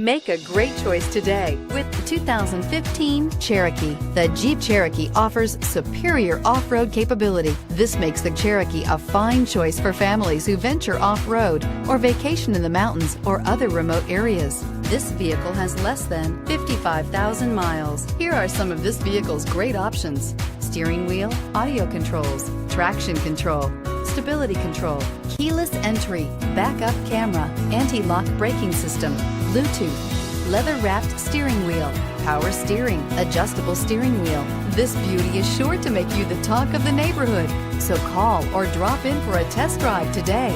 Make a great choice today with the 2015 Cherokee. The Jeep Cherokee offers superior off-road capability. This makes the Cherokee a fine choice for families who venture off-road or vacation in the mountains or other remote areas. This vehicle has less than 55,000 miles. Here are some of this vehicle's great options: steering wheel audio controls, traction control, stability control, keyless entry, backup camera, anti-lock braking system, Bluetooth, leather-wrapped steering wheel, power steering, adjustable steering wheel. This beauty is sure to make you the talk of the neighborhood. So call or drop in for a test drive today.